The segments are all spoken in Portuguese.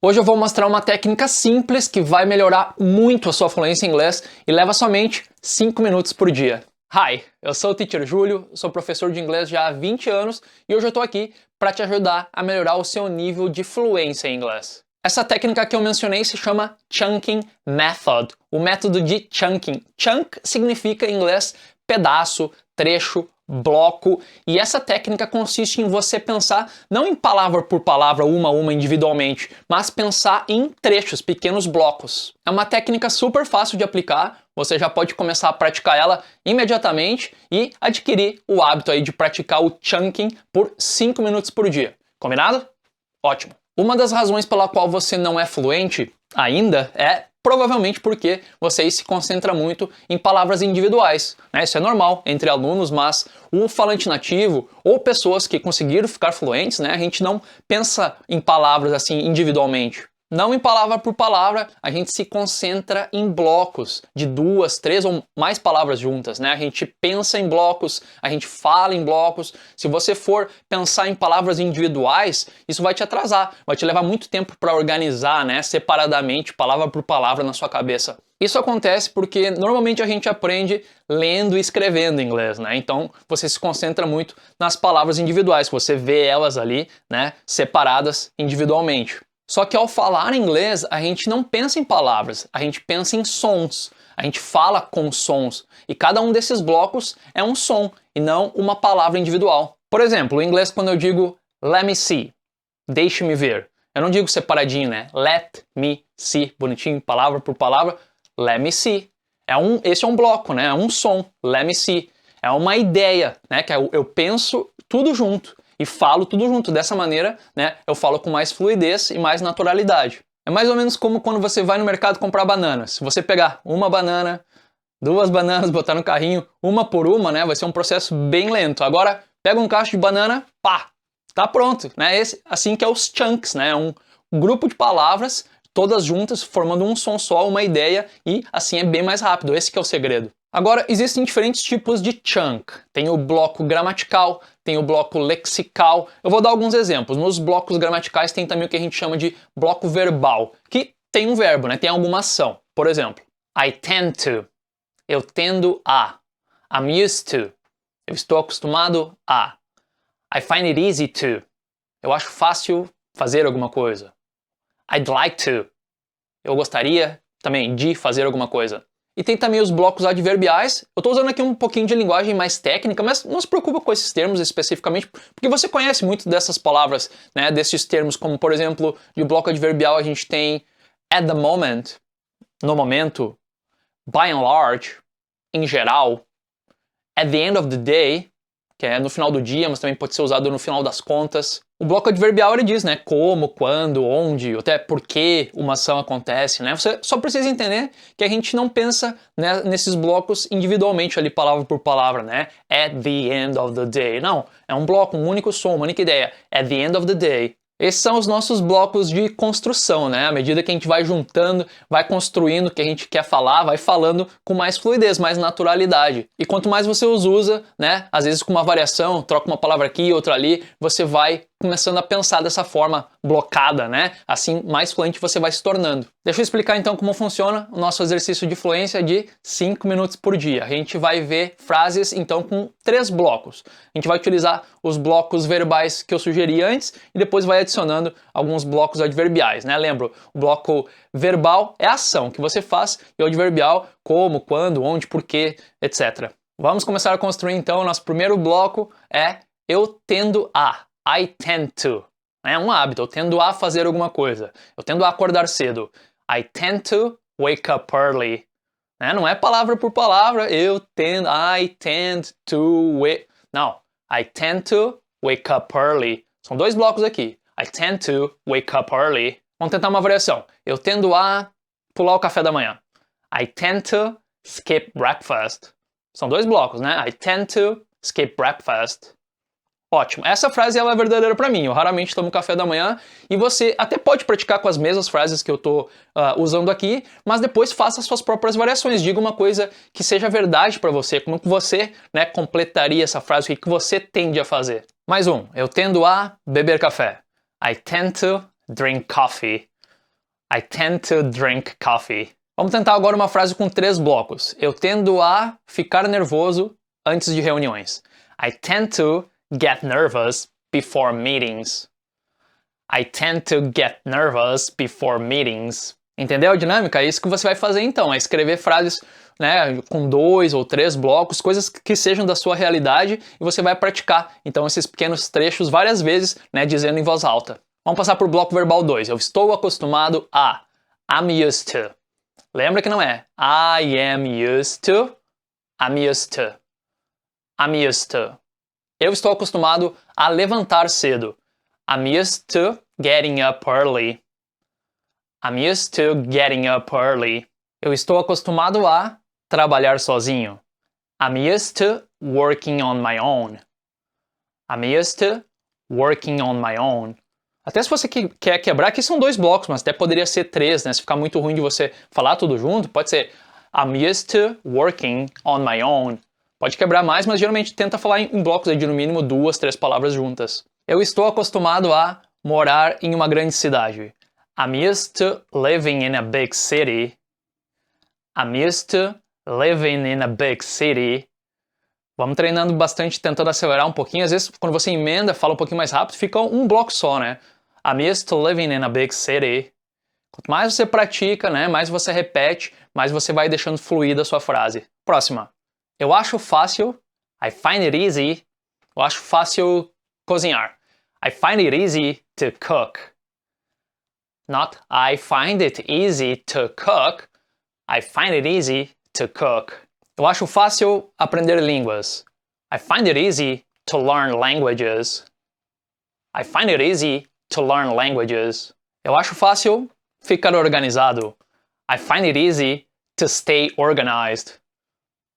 Hoje eu vou mostrar uma técnica simples que vai melhorar muito a sua fluência em inglês e leva somente 5 minutos por dia. Hi, eu sou o Teacher Júlio, sou professor de inglês já há 20 anos e hoje eu estou aqui para te ajudar a melhorar o seu nível de fluência em inglês. Essa técnica que eu mencionei se chama Chunking Method, o método de chunking. Chunk significa em inglês pedaço, trecho, bloco, e essa técnica consiste em você pensar não em palavra por palavra, uma a uma individualmente, mas pensar em trechos, pequenos blocos. É uma técnica super fácil de aplicar, você já pode começar a praticar ela imediatamente e adquirir o hábito aí de praticar o chunking por 5 minutos por dia. Combinado? Ótimo! Uma das razões pela qual você não é fluente ainda é provavelmente porque você se concentra muito em palavras individuais, né? Isso é normal entre alunos, mas o falante nativo ou pessoas que conseguiram ficar fluentes, né? A gente não pensa em palavras assim individualmente. Não em palavra por palavra, a gente se concentra em blocos de 2, 3 ou mais palavras juntas, né? A gente pensa em blocos, a gente fala em blocos. Se você for pensar em palavras individuais, isso vai te atrasar, vai te levar muito tempo para organizar, né? Separadamente, palavra por palavra na sua cabeça. Isso acontece porque normalmente a gente aprende lendo e escrevendo inglês, né? Então você se concentra muito nas palavras individuais, você vê elas ali, né? Separadas individualmente. Só que ao falar inglês, a gente não pensa em palavras, a gente pensa em sons. A gente fala com sons. E cada um desses blocos é um som, e não uma palavra individual. Por exemplo, em inglês, quando eu digo let me see, deixe-me ver, eu não digo separadinho, né? Let me see, bonitinho, palavra por palavra, let me see. Esse é um bloco, né? É um som, let me see. É uma ideia, né? Que eu penso tudo junto. E falo tudo junto. Dessa maneira, né, eu falo com mais fluidez e mais naturalidade. É mais ou menos como quando você vai no mercado comprar bananas. Se você pegar uma banana, 2 bananas, botar no carrinho, uma por uma, né, vai ser um processo bem lento. Agora, pega um cacho de banana, pá, tá pronto, né? Assim que é os chunks, né? Um grupo de palavras, todas juntas, formando um som só, uma ideia, e assim é bem mais rápido. Esse que é o segredo. Agora, existem diferentes tipos de chunk. Tem o bloco gramatical, tem o bloco lexical. Eu vou dar alguns exemplos. Nos blocos gramaticais tem também o que a gente chama de bloco verbal, que tem um verbo, né? Tem alguma ação. Por exemplo, I tend to. Eu tendo a. I'm used to. Eu estou acostumado a. I find it easy to. Eu acho fácil fazer alguma coisa. I'd like to. Eu gostaria também de fazer alguma coisa. E tem também os blocos adverbiais. Eu estou usando aqui um pouquinho de linguagem mais técnica, mas não se preocupa com esses termos especificamente, porque você conhece muito dessas palavras, né, desses termos, como por exemplo, de bloco adverbial a gente tem at the moment, no momento, by and large, em geral, at the end of the day, que é no final do dia, mas também pode ser usado no final das contas. O bloco adverbial ele diz, né, como, quando, onde, até por que uma ação acontece, né? Você só precisa entender que a gente não pensa, né, nesses blocos individualmente ali, palavra por palavra, né? At the end of the day. Não, é um bloco, um único som, uma única ideia. At the end of the day. Esses são os nossos blocos de construção, né? À medida que a gente vai juntando, vai construindo o que a gente quer falar, vai falando com mais fluidez, mais naturalidade. E quanto mais você os usa, né? Às vezes com uma variação, troca uma palavra aqui, outra ali, você vai começando a pensar dessa forma blocada, né? Assim, mais fluente você vai se tornando. Deixa eu explicar então como funciona o nosso exercício de fluência de 5 minutos por dia. A gente vai ver frases então com 3 blocos. A gente vai utilizar os blocos verbais que eu sugeri antes e depois vai adicionando alguns blocos adverbiais, né? Lembra, o bloco verbal é a ação que você faz e o adverbial como, quando, onde, porquê, etc. Vamos começar a construir então. O nosso primeiro bloco é eu tendo a. I tend to. É um hábito, eu tendo a fazer alguma coisa. Eu tendo a acordar cedo. I tend to wake up early. Não é palavra por palavra, I tend to wake... Não, I tend to wake up early. São 2 blocos aqui. I tend to wake up early. Vamos tentar uma variação. Eu tendo a pular o café da manhã. I tend to skip breakfast. São 2 blocos, né? I tend to skip breakfast. Ótimo. Essa frase ela é verdadeira para mim. Eu raramente tomo café da manhã e você até pode praticar com as mesmas frases que eu estou usando aqui, mas depois faça as suas próprias variações. Diga uma coisa que seja verdade para você. Como que você, né, completaria essa frase? O que você tende a fazer? Mais um. Eu tendo a beber café. I tend to drink coffee. I tend to drink coffee. Vamos tentar agora uma frase com 3 blocos. Eu tendo a ficar nervoso antes de reuniões. I tend to get nervous before meetings. I tend to get nervous before meetings. Entendeu a dinâmica? É isso que você vai fazer então, é escrever frases, né, com 2 ou 3 blocos, coisas que sejam da sua realidade e você vai praticar, então, esses pequenos trechos várias vezes, né, dizendo em voz alta. Vamos passar por bloco verbal 2. Eu estou acostumado a. I'm used to. Lembra que não é I am used to, I'm used to. I'm used to. Eu estou acostumado a levantar cedo. I'm used to getting up early. I'm used to getting up early. Eu estou acostumado a trabalhar sozinho. I'm used to working on my own. I'm used to working on my own. Até se você quer quebrar, aqui são 2 blocos, mas até poderia ser 3, né? Se ficar muito ruim de você falar tudo junto, pode ser I'm used to working on my own. Pode quebrar mais, mas geralmente tenta falar em blocos aí de no mínimo 2, 3 palavras juntas. Eu estou acostumado a morar em uma grande cidade. I'm used to living in a big city. I'm used to living in a big city. Vamos treinando bastante, tentando acelerar um pouquinho. Às vezes, quando você emenda, fala um pouquinho mais rápido, fica um bloco só, né? I'm used to living in a big city. Quanto mais você pratica, né, mais você repete, mais você vai deixando fluida a sua frase. Próxima. Eu acho fácil. I find it easy. Eu acho fácil cozinhar. I find it easy to cook. Not I find it easy to cook. I find it easy to cook. Eu acho fácil aprender línguas. I find it easy to learn languages. I find it easy to learn languages. Eu acho fácil ficar organizado. I find it easy to stay organized.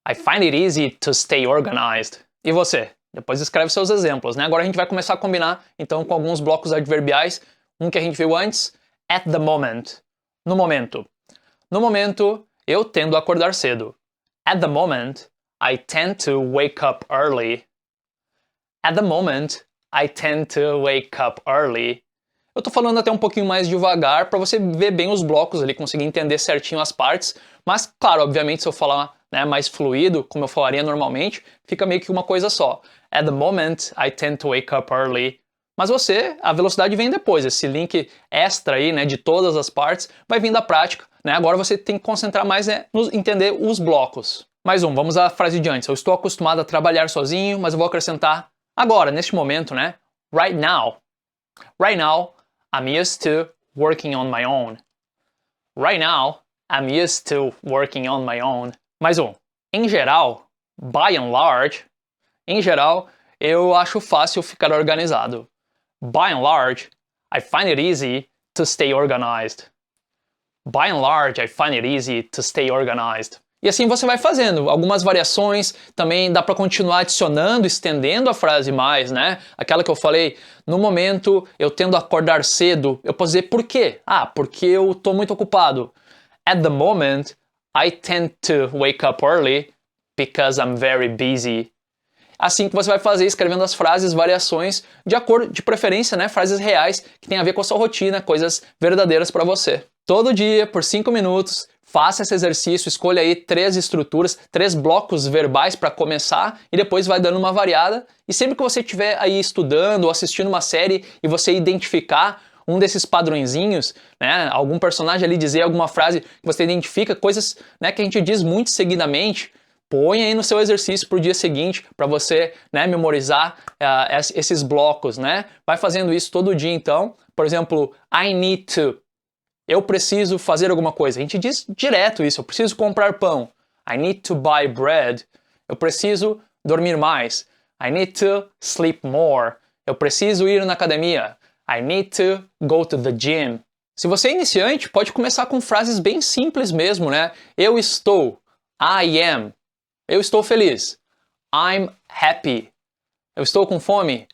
I find it easy to stay organized. E você? Depois escreve seus exemplos, né? Agora a gente vai começar a combinar, então, com alguns blocos adverbiais. Um que a gente viu antes, at the moment. No momento. No momento, eu tendo a acordar cedo. At the moment, I tend to wake up early. At the moment, I tend to wake up early. Eu tô falando até um pouquinho mais devagar para você ver bem os blocos ali, conseguir entender certinho as partes. Mas, claro, obviamente, se eu falar, né, mais fluido, como eu falaria normalmente, fica meio que uma coisa só. At the moment, I tend to wake up early. Mas você, a velocidade vem depois. Esse link extra aí, né, de todas as partes, vai vir da prática, né? Agora você tem que concentrar mais, né, no entender os blocos. Mais um, vamos à frase de antes. Eu estou acostumado a trabalhar sozinho, mas eu vou acrescentar agora, neste momento, né? Right now. Right now, I'm used to working on my own. Right now, I'm used to working on my own. Mais um. Em geral, by and large, em geral, eu acho fácil ficar organizado. By and large, I find it easy to stay organized. By and large, I find it easy to stay organized. E assim você vai fazendo algumas variações, também dá para continuar adicionando, estendendo a frase mais, né? Aquela que eu falei, no momento eu tendo a acordar cedo, eu posso dizer por quê? Ah, porque eu tô muito ocupado. At the moment, I tend to wake up early because I'm very busy. Assim que você vai fazer, escrevendo as frases, variações, de acordo, de preferência, né? Frases reais que tem a ver com a sua rotina, coisas verdadeiras para você. Todo dia, por 5 minutos, faça esse exercício, escolha aí 3 estruturas, 3 blocos verbais para começar e depois vai dando uma variada. E sempre que você estiver aí estudando ou assistindo uma série e você identificar um desses padrõezinhos, né, algum personagem ali dizer alguma frase que você identifica, coisas, né, que a gente diz muito seguidamente, põe aí no seu exercício para o dia seguinte, para você, né, memorizar esses blocos, né? Vai fazendo isso todo dia, então. Por exemplo, I need to. Eu preciso fazer alguma coisa. A gente diz direto isso. Eu preciso comprar pão. I need to buy bread. Eu preciso dormir mais. I need to sleep more. Eu preciso ir na academia. I need to go to the gym. Se você é iniciante, pode começar com frases bem simples mesmo, né? Eu estou. I am. Eu estou feliz. I'm happy. Eu estou com fome.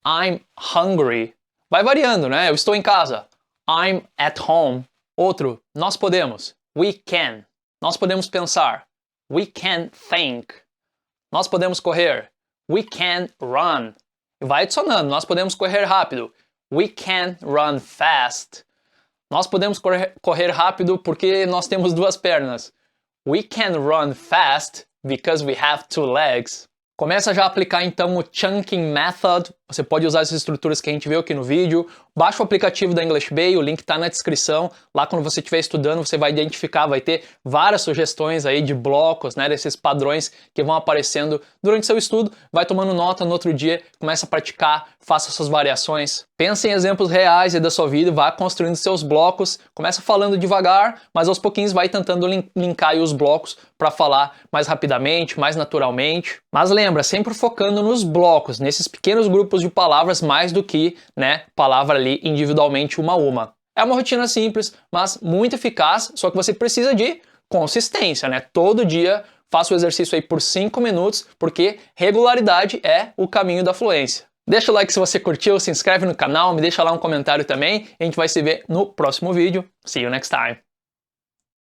I'm hungry. Vai variando, né? Eu estou em casa. I'm at home. Outro, nós podemos. We can. Nós podemos pensar. We can think. Nós podemos correr. We can run. E vai adicionando. Nós podemos correr rápido. We can run fast. Nós podemos correr rápido porque nós temos duas pernas. We can run fast because we have two legs. Começa já a aplicar então o Chunking Method. Você pode usar as estruturas que a gente viu aqui no vídeo. Baixa o aplicativo da English Bay, o link está na descrição. Lá quando você estiver estudando, você vai identificar, vai ter várias sugestões aí de blocos, né, desses padrões que vão aparecendo durante seu estudo. Vai tomando nota no outro dia, começa a praticar, faça suas variações. Pense em exemplos reais aí da sua vida, vá construindo seus blocos. Começa falando devagar, mas aos pouquinhos vai tentando linkar aí os blocos para falar mais rapidamente, mais naturalmente. Mas lembra, sempre focando nos blocos, nesses pequenos grupos de palavras, mais do que, né, palavra ali individualmente uma a uma. É uma rotina simples, mas muito eficaz, só que você precisa de consistência, né? Todo dia faça o exercício aí por 5 minutos, porque regularidade é o caminho da fluência. Deixa o like se você curtiu, se inscreve no canal, me deixa lá um comentário também, e a gente vai se ver no próximo vídeo. See you next time!